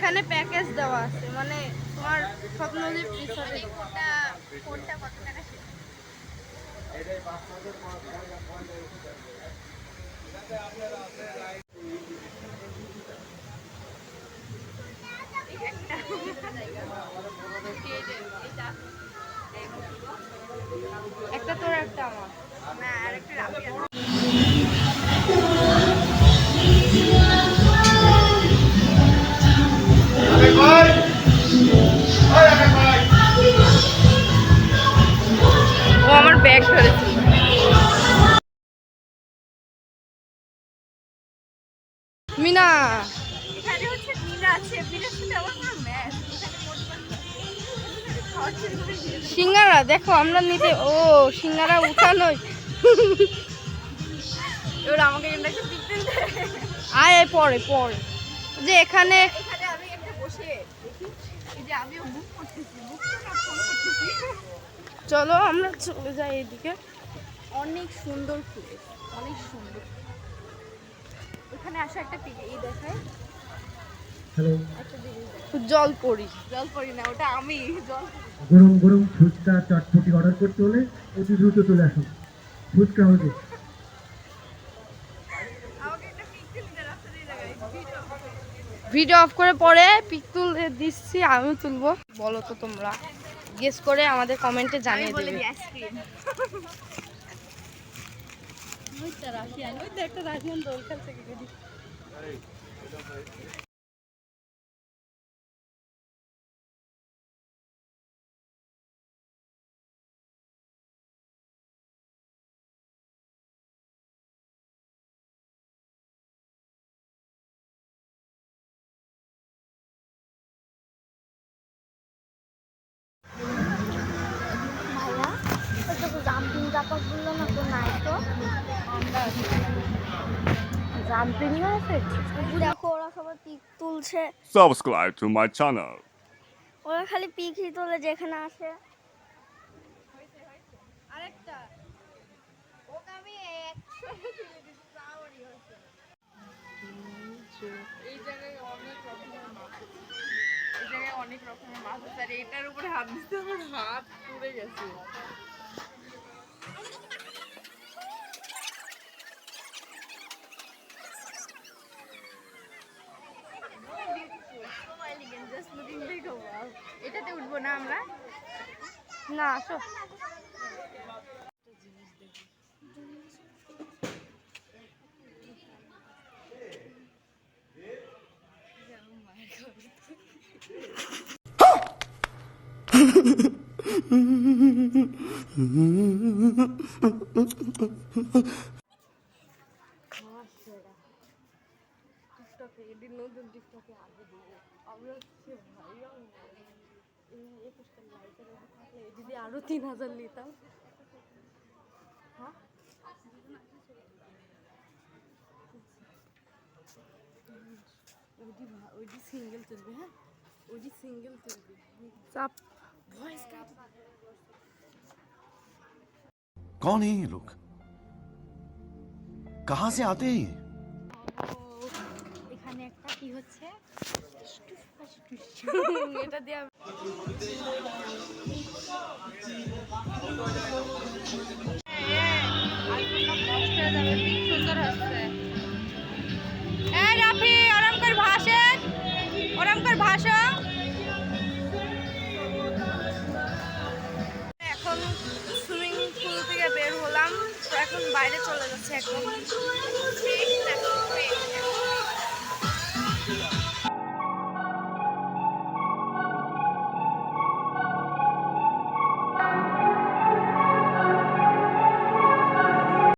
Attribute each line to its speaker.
Speaker 1: এখানে প্যাকেজ দেওয়া আছে, মানে তোমার সব নদীর রিসোর্টে
Speaker 2: কোনটা কত টাকা ছিল?
Speaker 1: একটা তোর একটা আমার।
Speaker 2: না আর একটা রাফিয়া।
Speaker 1: ও আমার ব্যাগ ধরেছে। মিনা
Speaker 2: এখানে হচ্ছে মিনা আছে, মিনার সাথে আমার কোনো ম্যাচ।
Speaker 1: সিঙ্গারা দেখো আমরা নিতে, ও সিঙ্গারা উঠানোই।
Speaker 2: এবার আমাকে একটা পিক দিতে।
Speaker 1: আয় পরে পরে যে এখানে
Speaker 2: এখানে আমি একটা বসে দেখি, এই যে আমিও বুক করতেছি, বুক করতেছি।
Speaker 1: চলো আমরা চলে যাই এদিকে। অনেক সুন্দর প্লেস, অনেক সুন্দর।
Speaker 2: ওখানে আসা একটা পিক এই দেখায়।
Speaker 3: হ্যালো,
Speaker 2: একটা জিনিস
Speaker 1: জল পড়ি।
Speaker 2: জল পড়ি না, ওটা আমি জল।
Speaker 3: গরম গরম ফুচকা চটপটি অর্ডার করতে হলে অতি দ্রুত চলে আসুন ফুচকা হাউসে।
Speaker 2: আমাকে একটা পিক দিতে রাস্তা দিয়ে লাগাই
Speaker 1: ভিডিও অফ করে পরে পিক তুলে দিচ্ছি, আমিও তুলবো। বলো তো তোমরা গেস করে আমাদের কমেন্টে জানিয়ে
Speaker 2: বলে
Speaker 1: দেবে।
Speaker 2: দিই আইসক্রিম।
Speaker 1: ওইটা রাশিয়ান, ওইটা একটা রাশিয়ান দোল খেলছে কি দিদি।
Speaker 2: জাম্পিং জাপাক বললো না তো, নাই তো
Speaker 1: জাম্পিং আছে।
Speaker 2: দেখো ওরা সবাই পিক তুলছে,
Speaker 4: Subscribe to my channel.
Speaker 2: ওরা খালি পিকই তোলে যেখানে আসে।
Speaker 1: আরেকটা
Speaker 2: ওকে আমি 100 তুলে দিচ্ছি, তাওরই হচ্ছে।
Speaker 1: এই জায়গায় অনেক রকমের মাছ আছে। এই জায়গায় অনেক রকমের মাছ আছে, আর এটার উপরে হাত দিতে আমার হাত পুড়ে গেছে।
Speaker 2: এটাতে উঠবো না আমরা?
Speaker 1: না আসো। টিকটকে এদিন নতুন টিকটকে আগে দেবো আমরা হচ্ছে ভাইরাল 21টা লাইকের থাকলে যদি আরো 3000 নিতাম। হ্যাঁ ওইটি সিঙ্গেল তুলবি, হ্যাঁ ওইটি সিঙ্গেল তুলবি। চাপ ভয়েস কাট।
Speaker 5: कौन है ये लोग? कहां से आते हैं ये?
Speaker 2: এখানে একটা কি হচ্ছে,
Speaker 1: এটা দিয়ে সুন্দর হচ্ছে। এই রাফি আরাম কর ভাষণ, আরাম কর ভাষণ। এখন সুইমিং পুল থেকে বের হলাম, তো এখন বাইরে চলে যাচ্ছে এখন।